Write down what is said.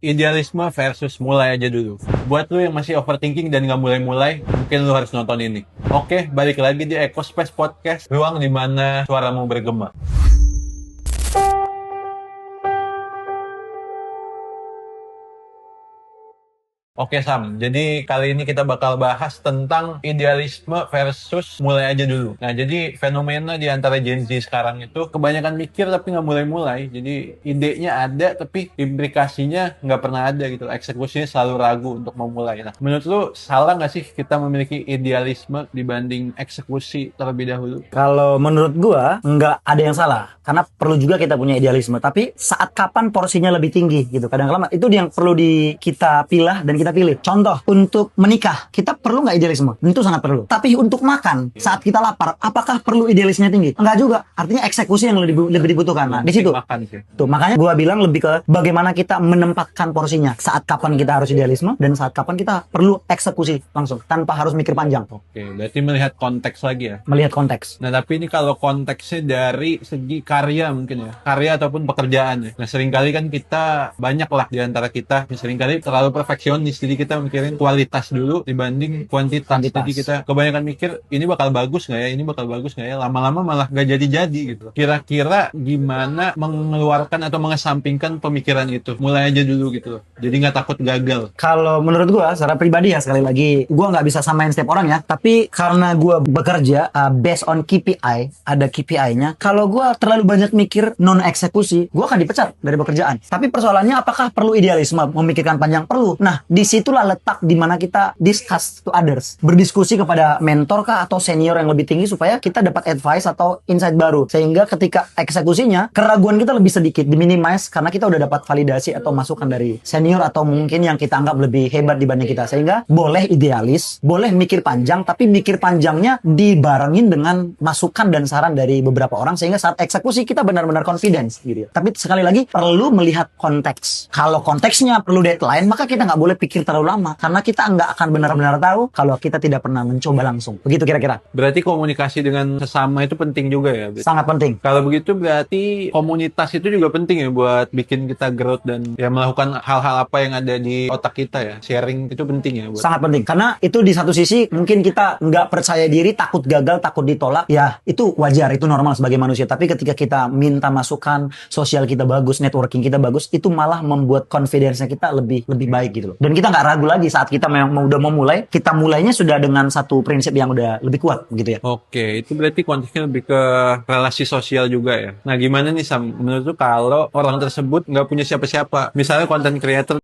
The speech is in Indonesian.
Idealisme versus mulai aja dulu. Buat lu yang masih overthinking dan nggak mulai-mulai, mungkin lu harus nonton ini. Oke, balik lagi di EcoSpace Podcast, ruang di mana suaramu bergema. Oke Sam, jadi kali ini kita bakal bahas tentang idealisme versus mulai aja dulu. Nah, jadi fenomena di antara Gen Z sekarang itu kebanyakan mikir tapi nggak mulai-mulai. Jadi idenya ada tapi implikasinya nggak pernah ada gitu. Eksekusinya selalu ragu untuk memulai. Nah, menurut lu salah nggak sih kita memiliki idealisme dibanding eksekusi terlebih dahulu? Kalau menurut gua nggak ada yang salah karena perlu juga kita punya idealisme, tapi saat kapan porsinya lebih tinggi gitu. Kadang-kadang itu yang perlu kita pilah dan kita pilih. Contoh, untuk menikah kita perlu nggak idealisme? Tentu sangat perlu. Tapi untuk makan saat kita lapar, apakah perlu idealisnya tinggi? Enggak juga. Artinya eksekusi yang lebih dibutuhkan. Nah, di situ. Tuh, makanya gua bilang lebih ke bagaimana kita menempatkan porsinya. Saat kapan kita harus idealisme dan saat kapan kita perlu eksekusi langsung tanpa harus mikir panjang. Oke, berarti melihat konteks lagi ya. Melihat konteks. Nah, tapi ini kalau konteksnya dari segi karya mungkin ya. Karya ataupun pekerjaan ya. Nah, seringkali kan kita banyak lah di antara kita. Seringkali terlalu perfeksionis. Jadi kita mikirin kualitas dulu dibanding kuantitas. Jadi kita kebanyakan mikir, ini bakal bagus nggak ya? Ini bakal bagus nggak ya? Lama-lama malah nggak jadi-jadi gitu. Kira-kira gimana mengeluarkan atau mengesampingkan pemikiran itu? Mulai aja dulu gitu. Jadi nggak takut gagal. Kalau menurut gua, secara pribadi ya, sekali lagi, gua nggak bisa samain setiap orang ya. Tapi karena gua bekerja based on KPI, ada KPI-nya. Kalau gua terlalu banyak mikir non eksekusi, gua akan dipecat dari pekerjaan. Tapi persoalannya apakah perlu idealisme, memikirkan panjang? Perlu. Nah, disitulah letak di mana kita discuss to others, berdiskusi kepada mentor kah atau senior yang lebih tinggi supaya kita dapat advice atau insight baru. Sehingga ketika eksekusinya, keraguan kita lebih sedikit diminimize karena kita udah dapat validasi atau masukan dari senior atau mungkin yang kita anggap lebih hebat dibanding kita. Sehingga boleh idealis, boleh mikir panjang, tapi mikir panjangnya dibarengin dengan masukan dan saran dari beberapa orang sehingga saat eksekusi kita benar-benar confidence gitu ya. Tapi sekali lagi perlu melihat konteks. Kalau konteksnya perlu deadline, maka kita nggak boleh pikir terlalu lama karena kita nggak akan benar-benar tahu kalau kita tidak pernah mencoba langsung. Begitu kira-kira. Berarti komunikasi dengan sesama itu penting juga ya? Sangat penting. Kalau begitu berarti komunitas itu juga penting ya buat bikin kita growth dan ya melakukan hal-hal apa yang ada di otak kita ya. Sharing itu penting ya? Sangat penting. Karena itu di satu sisi mungkin kita nggak percaya diri, takut gagal, takut ditolak. Ya itu wajar, itu normal sebagai manusia. Tapi ketika kita minta masukan, sosial kita bagus, networking kita bagus, itu malah membuat confidence-nya kita lebih baik gitu loh. Dan kita nggak ragu lagi saat kita memang udah mau mulai, kita mulainya sudah dengan satu prinsip yang udah lebih kuat gitu ya. Oke, itu berarti konteksnya lebih ke relasi sosial juga ya. Nah, gimana nih Sam? Menurut lu kalau orang tersebut nggak punya siapa-siapa, misalnya content creator